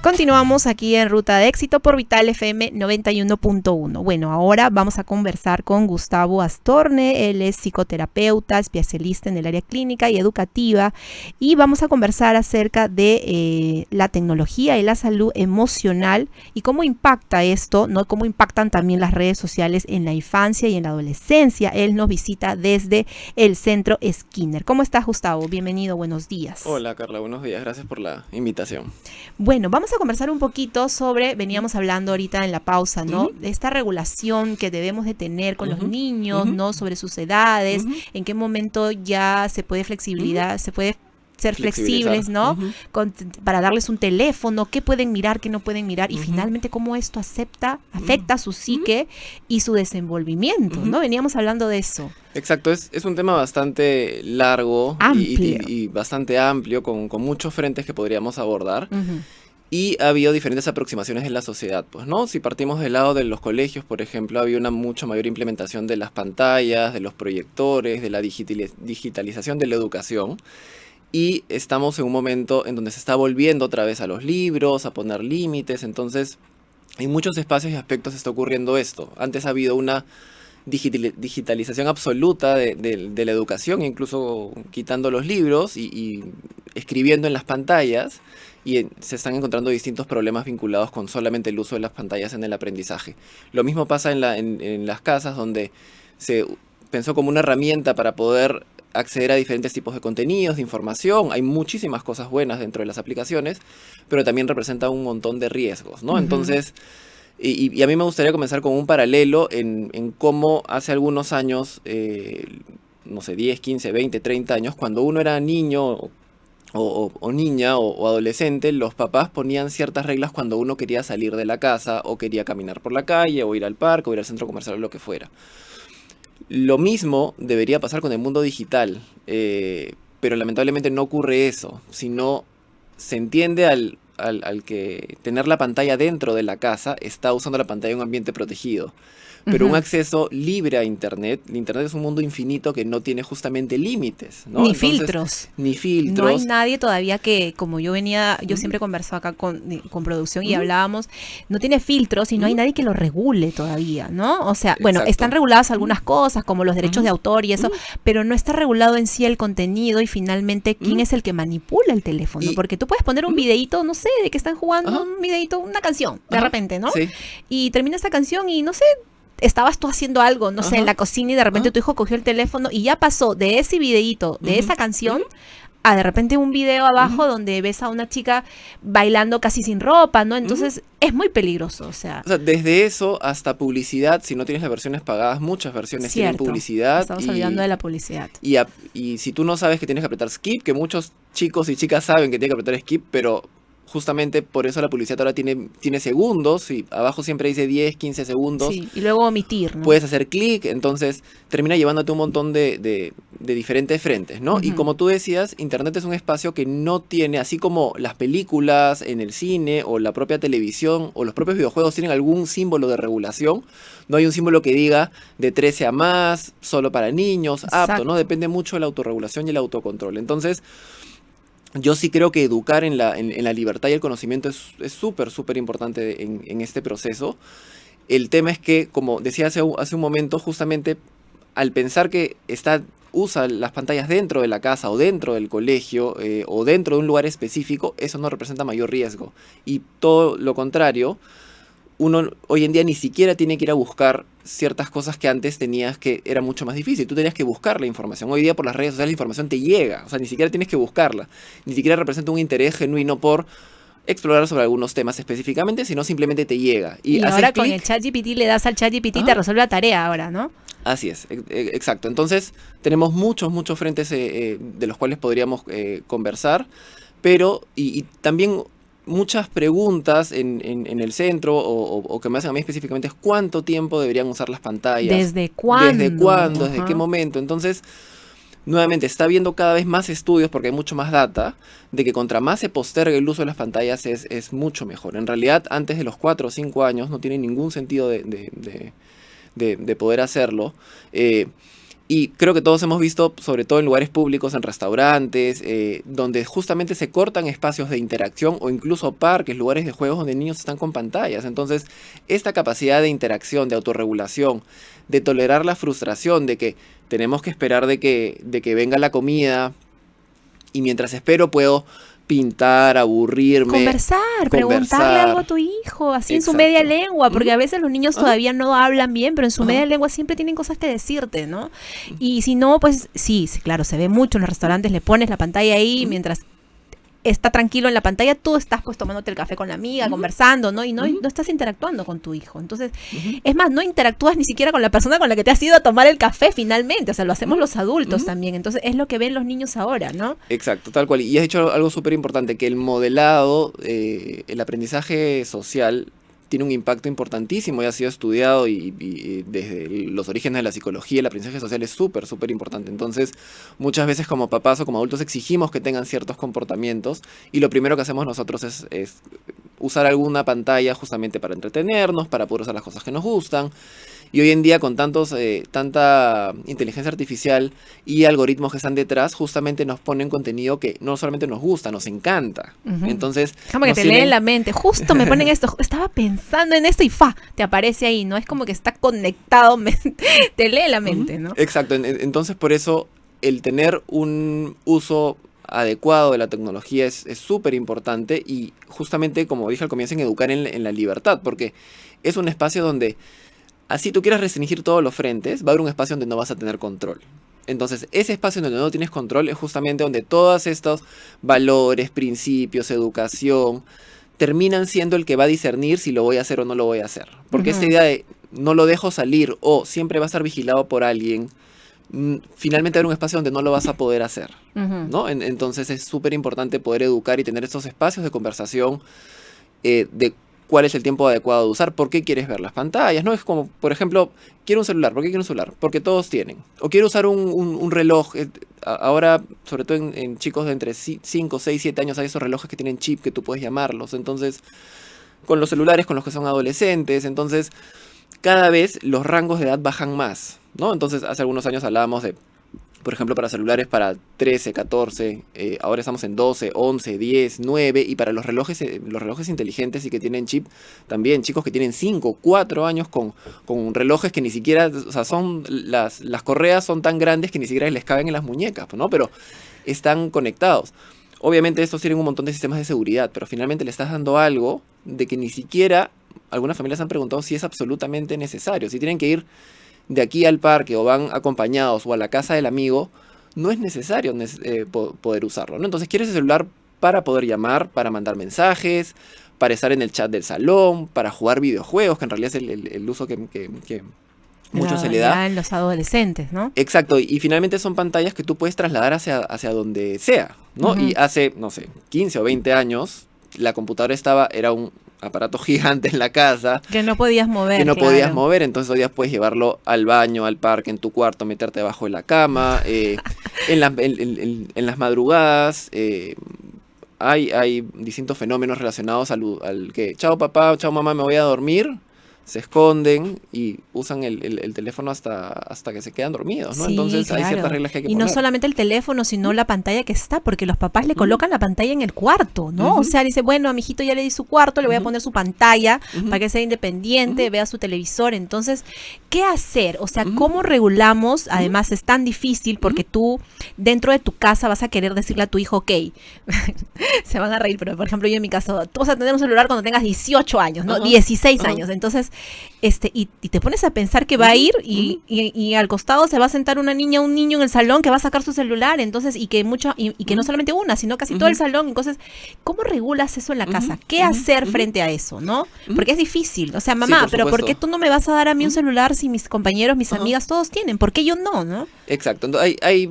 Continuamos aquí en Ruta de Éxito por Vital FM 91.1. Bueno, ahora vamos a conversar con Gustavo Astorne. Él es psicoterapeuta, especialista en el área clínica y educativa. Y vamos a conversar acerca de la tecnología y la salud emocional y cómo impacta esto, ¿no? Cómo impactan también las redes sociales en la infancia y en la adolescencia. Él nos visita desde el Centro Skinner. ¿Cómo estás, Gustavo? Bienvenido, buenos días. Hola, Carla, buenos días. Gracias por la invitación. Bueno, vamos a conversar un poquito sobre, veníamos hablando ahorita en la pausa, ¿no? De esta regulación que debemos de tener con los niños, ¿no? Sobre sus edades, en qué momento ya se puede flexibilidad, se puede ser flexibles, ¿no? Para darles un teléfono, qué pueden mirar, qué no pueden mirar, y finalmente cómo esto afecta su psique y su desenvolvimiento, ¿no? Veníamos hablando de eso. Exacto, es un tema bastante largo y bastante amplio, con muchos frentes que podríamos abordar. Y ha habido diferentes aproximaciones en la sociedad, pues, ¿no? Si partimos del lado de los colegios, por ejemplo, había una mucho mayor implementación de las pantallas, de los proyectores, de la digitalización de la educación. Y estamos en un momento en donde se está volviendo otra vez a los libros, a poner límites. Entonces, en muchos espacios y aspectos está ocurriendo esto. Antes ha habido una digitalización absoluta de la educación, incluso quitando los libros y escribiendo en las pantallas. Y se están encontrando distintos problemas vinculados con solamente el uso de las pantallas en el aprendizaje. Lo mismo pasa en las casas, donde se pensó como una herramienta para poder acceder a diferentes tipos de contenidos, de información. Hay muchísimas cosas buenas dentro de las aplicaciones, pero también representa un montón de riesgos, ¿no? Entonces, y a mí me gustaría comenzar con un paralelo en cómo hace algunos años, no sé, 10, 15, 20, 30 años, cuando uno era niño o niña o adolescente, los papás ponían ciertas reglas cuando uno quería salir de la casa o quería caminar por la calle o ir al parque o ir al centro comercial o lo que fuera. Lo mismo debería pasar con el mundo digital, pero lamentablemente no ocurre eso, sino se entiende al que tener la pantalla dentro de la casa está usando la pantalla en un ambiente protegido. Pero un acceso libre a Internet. Internet es un mundo infinito que no tiene justamente límites, ¿no? Ni filtros. Ni filtros. No hay nadie todavía que, como yo siempre converso acá con producción y hablábamos, no tiene filtros y no hay nadie que lo regule todavía, ¿no? O sea, bueno, están reguladas algunas cosas como los derechos de autor y eso, pero no está regulado en sí el contenido y finalmente quién es el que manipula el teléfono. Porque tú puedes poner un videíto, no sé, de que están jugando un videíto, una canción, de repente, ¿no? Sí. Y termina esa canción y no sé, estabas tú haciendo algo, no sé, en la cocina y de repente tu hijo cogió el teléfono y ya pasó de ese videíto, de esa canción, a de repente un video abajo donde ves a una chica bailando casi sin ropa, ¿no? Entonces es muy peligroso, o sea, desde eso hasta publicidad, si no tienes las versiones pagadas, muchas versiones tienen publicidad. Estamos olvidando de la publicidad. Y si tú no sabes que tienes que apretar skip, que muchos chicos y chicas saben que tienen que apretar skip, pero justamente por eso la publicidad ahora tiene segundos y abajo siempre dice 10, 15 segundos. Sí, y luego omitir, ¿no? Puedes hacer clic, entonces termina llevándote un montón de diferentes frentes, ¿no? Y como tú decías, Internet es un espacio que no tiene, así como las películas en el cine o la propia televisión o los propios videojuegos tienen algún símbolo de regulación, no hay un símbolo que diga de 13 a más, solo para niños, apto, ¿no? Depende mucho de la autorregulación y el autocontrol. Entonces, yo sí creo que educar en la libertad y el conocimiento es súper, súper importante en este proceso. El tema es que, como decía hace un momento, justamente al pensar que usa las pantallas dentro de la casa o dentro del colegio o dentro de un lugar específico, eso no representa mayor riesgo. Y todo lo contrario, uno hoy en día ni siquiera tiene que ir a buscar ciertas cosas que antes era mucho más difícil. Tú tenías que buscar la información. Hoy día por las redes sociales la información te llega. O sea, ni siquiera tienes que buscarla. Ni siquiera representa un interés genuino por explorar sobre algunos temas específicamente, sino simplemente te llega. Y ahora con el ChatGPT le das al ChatGPT y te resuelve la tarea ahora, ¿no? Así es, exacto. Entonces tenemos muchos frentes de los cuales podríamos conversar, pero y también muchas preguntas en el centro o que me hacen a mí específicamente es cuánto tiempo deberían usar las pantallas. ¿Desde cuándo? ¿Desde cuándo? ¿Desde qué momento? Entonces, nuevamente, está habiendo cada vez más estudios, porque hay mucho más data, de que contra más se postergue el uso de las pantallas es mucho mejor. En realidad, antes de los 4 o 5 años no tiene ningún sentido de poder hacerlo. Y creo que todos hemos visto, sobre todo en lugares públicos, en restaurantes, donde justamente se cortan espacios de interacción o incluso parques, lugares de juegos donde niños están con pantallas. Entonces, esta capacidad de interacción, de autorregulación, de tolerar la frustración, de que tenemos que esperar de que venga la comida y mientras espero puedo pintar, aburrirme. Preguntarle algo a tu hijo, así en su media lengua, porque a veces los niños todavía no hablan bien, pero en su media lengua siempre tienen cosas que decirte, ¿no? Y si no, pues sí, claro, se ve mucho en los restaurantes, le pones la pantalla ahí mientras está tranquilo en la pantalla, tú estás pues tomándote el café con la amiga, conversando, ¿no? Y no estás interactuando con tu hijo. Entonces, es más, no interactúas ni siquiera con la persona con la que te has ido a tomar el café finalmente. O sea, lo hacemos los adultos también. Entonces, es lo que ven los niños ahora, ¿no? Exacto, tal cual. Y has dicho algo súper importante, que el modelado, el aprendizaje social tiene un impacto importantísimo y ha sido estudiado y desde los orígenes de la psicología, el aprendizaje social es súper importante. Entonces, muchas veces como papás o como adultos exigimos que tengan ciertos comportamientos y lo primero que hacemos nosotros es usar alguna pantalla justamente para entretenernos, para poder usar las cosas que nos gustan. Y hoy en día con tanta inteligencia artificial y algoritmos que están detrás, justamente nos ponen contenido que no solamente nos gusta, nos encanta. Entonces, como que te leen la mente. Justo me ponen esto, estaba pensando en esto y te aparece ahí, ¿no? Es como que está conectado, te lee la mente, ¿no? Exacto, entonces por eso el tener un uso adecuado de la tecnología es súper importante y justamente, como dije al comienzo, en educar en la libertad, porque es un espacio donde así tú quieras restringir todos los frentes, va a haber un espacio donde no vas a tener control. Entonces, ese espacio donde no tienes control es justamente donde todos estos valores, principios, educación, terminan siendo el que va a discernir si lo voy a hacer o no lo voy a hacer. Porque esta idea de no lo dejo salir o siempre va a estar vigilado por alguien, finalmente va a haber un espacio donde no lo vas a poder hacer, ¿no? Entonces, es súper importante poder educar y tener estos espacios de conversación de cuál es el tiempo adecuado de usar, por qué quieres ver las pantallas, ¿no? Es como, por ejemplo, quiero un celular, ¿por qué quiero un celular? Porque todos tienen. O quiero usar un reloj, ahora, sobre todo en chicos de entre 5, 6, 7 años, hay esos relojes que tienen chip que tú puedes llamarlos, entonces, con los celulares, con los que son adolescentes, entonces, cada vez los rangos de edad bajan más, ¿no? Entonces, hace algunos años hablábamos de, por ejemplo, para celulares para 13, 14, ahora estamos en 12, 11, 10, 9, y para los relojes inteligentes y que tienen chip, también chicos que tienen 5, 4 años con relojes que ni siquiera, o sea, son las correas son tan grandes que ni siquiera les caben en las muñecas, ¿no? Pero están conectados. Obviamente estos tienen un montón de sistemas de seguridad, pero finalmente le estás dando algo de que ni siquiera algunas familias han preguntado si es absolutamente necesario, si tienen que ir de aquí al parque o van acompañados o a la casa del amigo, no es necesario poder usarlo, ¿no? Entonces quieres el celular para poder llamar, para mandar mensajes, para estar en el chat del salón, para jugar videojuegos, que en realidad es el uso que mucho se le da. En los adolescentes, ¿no? Exacto, y finalmente son pantallas que tú puedes trasladar hacia donde sea, ¿no? Y hace, no sé, 15 o 20 años, la computadora era un aparato gigante en la casa. Que no podías mover. Entonces hoy día puedes llevarlo al baño, al parque, en tu cuarto, meterte debajo de la cama, en las madrugadas. Hay distintos fenómenos relacionados al que, chao papá, chao mamá, me voy a dormir. Se esconden y usan el teléfono hasta que se quedan dormidos, ¿no? Sí, entonces claro. hay ciertas reglas que hay que poner. Y no solamente el teléfono, sino la pantalla que está, porque los papás le colocan la pantalla en el cuarto, ¿no? O sea, dice, bueno, a mi hijito ya le di su cuarto, le voy a poner su pantalla para que sea independiente, vea su televisor. Entonces, ¿qué hacer? O sea, ¿cómo regulamos? Además, es tan difícil porque tú, dentro de tu casa, vas a querer decirle a tu hijo, ok, se van a reír, pero por ejemplo, yo en mi caso, tú vas a tener un celular cuando tengas 18 años, ¿no? 16 años. Entonces, y te pones a pensar que va a ir y al costado se va a sentar una niña, un niño en el salón que va a sacar su celular, entonces, y que no solamente una, sino casi todo el salón. Entonces, ¿cómo regulas eso en la casa? ¿Qué hacer frente a eso, no? Porque es difícil. O sea, mamá, sí, pero ¿por qué tú no me vas a dar a mí un celular si mis compañeros, mis amigas, todos tienen? ¿Por qué yo no? Exacto. Entonces, hay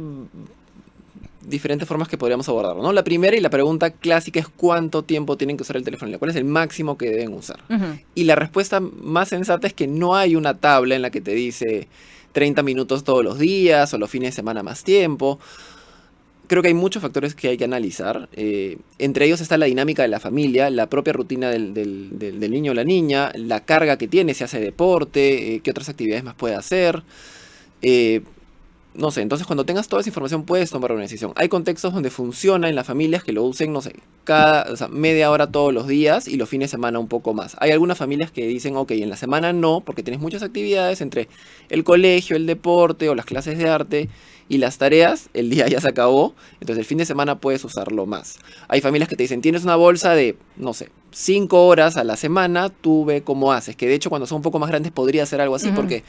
diferentes formas que podríamos abordarlo, ¿no? La primera y la pregunta clásica es ¿cuánto tiempo tienen que usar el teléfono? ¿Cuál es el máximo que deben usar? Y la respuesta más sensata es que no hay una tabla en la que te dice 30 minutos todos los días o los fines de semana más tiempo. Creo que hay muchos factores que hay que analizar. Entre ellos está la dinámica de la familia, la propia rutina del niño o la niña, la carga que tiene, si hace deporte, qué otras actividades más puede hacer. no sé, entonces cuando tengas toda esa información puedes tomar una decisión. Hay contextos donde funciona en las familias que lo usen, no sé, media hora todos los días y los fines de semana un poco más. Hay algunas familias que dicen, ok, en la semana no, porque tienes muchas actividades entre el colegio, el deporte o las clases de arte y las tareas, el día ya se acabó, entonces el fin de semana puedes usarlo más. Hay familias que te dicen, tienes una bolsa de, no sé, 5 horas a la semana, tú ve cómo haces, que de hecho cuando son un poco más grandes podría hacer algo así, porque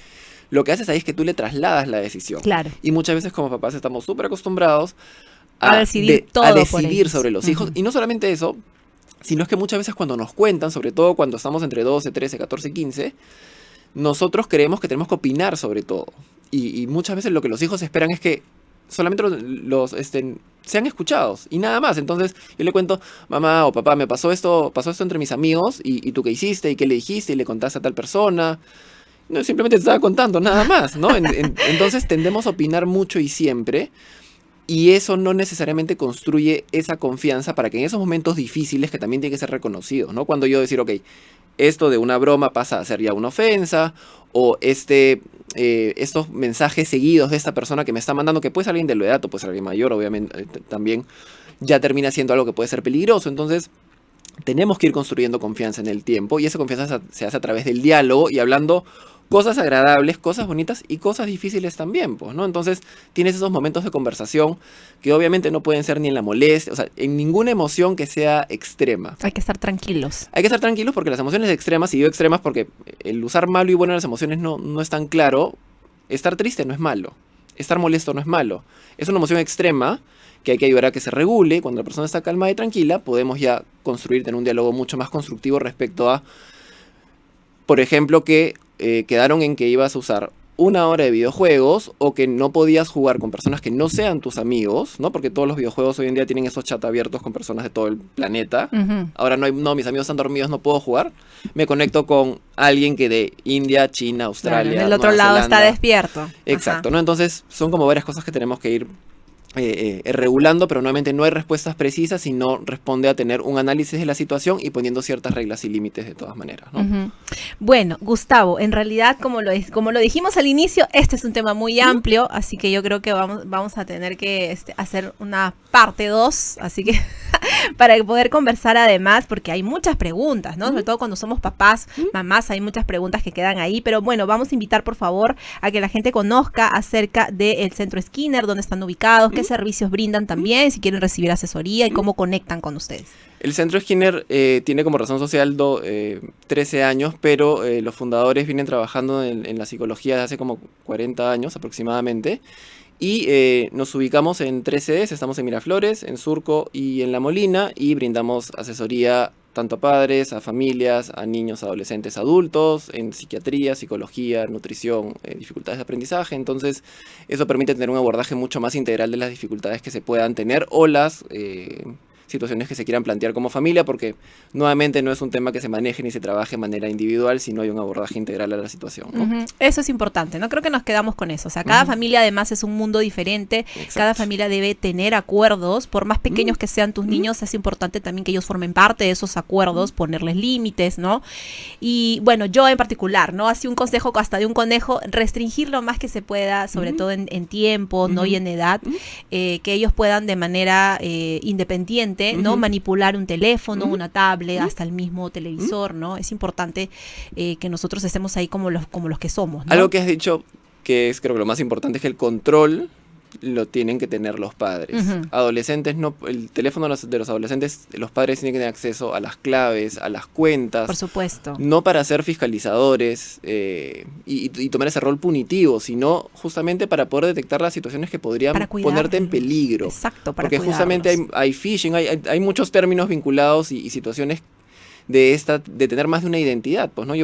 lo que haces ahí es que tú le trasladas la decisión. Claro. Y muchas veces como papás estamos súper acostumbrados a decidir sobre los hijos. Y no solamente eso, sino es que muchas veces cuando nos cuentan, sobre todo cuando estamos entre 12, 13, 14, 15, nosotros creemos que tenemos que opinar sobre todo. Y muchas veces lo que los hijos esperan es que solamente sean escuchados y nada más. Entonces yo le cuento, mamá o papá, me pasó esto entre mis amigos y tú qué hiciste y qué le dijiste y le contaste a tal persona. No, simplemente te estaba contando, nada más, ¿no? Entonces tendemos a opinar mucho y siempre, y eso no necesariamente construye esa confianza para que en esos momentos difíciles, que también tiene que ser reconocidos, ¿no? Cuando yo decir, ok, esto de una broma pasa a ser ya una ofensa, o estos mensajes seguidos de esta persona que me está mandando, que puede ser alguien de la edad o puede ser alguien mayor, obviamente, también ya termina siendo algo que puede ser peligroso. Entonces tenemos que ir construyendo confianza en el tiempo, y esa confianza se hace a través del diálogo y hablando cosas agradables, cosas bonitas y cosas difíciles también, pues, ¿no? Entonces tienes esos momentos de conversación que obviamente no pueden ser ni en la molestia, o sea, en ninguna emoción que sea extrema. Hay que estar tranquilos. Hay que estar tranquilos porque las emociones extremas, y digo extremas porque el usar malo y bueno las emociones no es tan claro. Estar triste no es malo, estar molesto no es malo. Es una emoción extrema que hay que ayudar a que se regule. Cuando la persona está calma y tranquila, podemos ya tener un diálogo mucho más constructivo respecto a, por ejemplo, que quedaron en que ibas a usar 1 hora de videojuegos, o que no podías jugar con personas que no sean tus amigos, ¿no? Porque todos los videojuegos hoy en día tienen esos chats abiertos con personas de todo el planeta. Ahora no, mis amigos están dormidos, no puedo jugar. Me conecto con alguien que de India, China, Australia, claro, del otro lado está despierto. Exacto, ¿no? Entonces son como varias cosas que tenemos que ir regulando, pero nuevamente no hay respuestas precisas, sino responde a tener un análisis de la situación y poniendo ciertas reglas y límites de todas maneras, ¿no? Bueno, Gustavo, en realidad, como lo dijimos al inicio, este es un tema muy amplio, así que yo creo que vamos a tener que hacer una parte 2, así que para poder conversar además, porque hay muchas preguntas, ¿no? Sobre todo cuando somos papás, mamás, hay muchas preguntas que quedan ahí, pero bueno, vamos a invitar por favor a que la gente conozca acerca del Centro Skinner, dónde están ubicados, qué servicios brindan también, si quieren recibir asesoría y cómo conectan con ustedes. El Centro Skinner tiene como razón social 13 años, pero los fundadores vienen trabajando en la psicología desde hace como 40 años aproximadamente. Y nos ubicamos en 3 sedes, estamos en Miraflores, en Surco y en La Molina, y brindamos asesoría tanto a padres, a familias, a niños, adolescentes, adultos, en psiquiatría, psicología, nutrición, dificultades de aprendizaje. Entonces eso permite tener un abordaje mucho más integral de las dificultades que se puedan tener o las situaciones que se quieran plantear como familia, porque nuevamente no es un tema que se maneje ni se trabaje de manera individual, sino hay un abordaje integral a la situación, ¿no? Eso es importante, ¿no? Creo que nos quedamos con eso. O sea, cada familia además es un mundo diferente. Exacto. Cada familia debe tener acuerdos, por más pequeños que sean tus niños, es importante también que ellos formen parte de esos acuerdos, ponerles límites, ¿no? Y bueno, yo en particular, ¿no? Así un consejo hasta de un conejo, restringir lo más que se pueda, sobre todo en tiempo, ¿no? Y en edad, que ellos puedan de manera independiente, ¿no? Manipular un teléfono, una tablet, hasta el mismo televisor, ¿no? Es importante que nosotros estemos ahí como los que somos, ¿no? Algo que has dicho que es, creo que lo más importante, es que el control lo tienen que tener los padres. Adolescentes, no, el teléfono de los adolescentes, los padres tienen que tener acceso a las claves, a las cuentas. Por supuesto. No para ser fiscalizadores y tomar ese rol punitivo, sino justamente para poder detectar las situaciones que podrían ponerte en peligro. Exacto, para porque justamente hay phishing, hay muchos términos vinculados y situaciones de tener más de una identidad, pues, ¿no?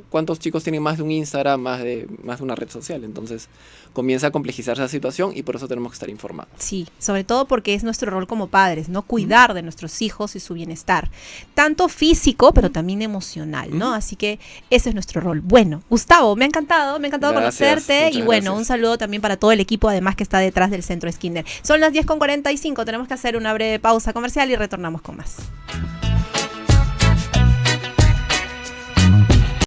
¿Cuántos chicos tienen más de un Instagram, más de una red social? Entonces comienza a complejizarse la situación y por eso tenemos que estar informados. Sí, sobre todo porque es nuestro rol como padres, ¿no? Cuidar de nuestros hijos y su bienestar, tanto físico, pero también emocional, ¿no? Así que ese es nuestro rol. Bueno, Gustavo, me ha encantado conocerte, y bueno, un saludo también para todo el equipo, además, que está detrás del Centro Skinner. Son las 10:45, tenemos que hacer una breve pausa comercial y retornamos con más.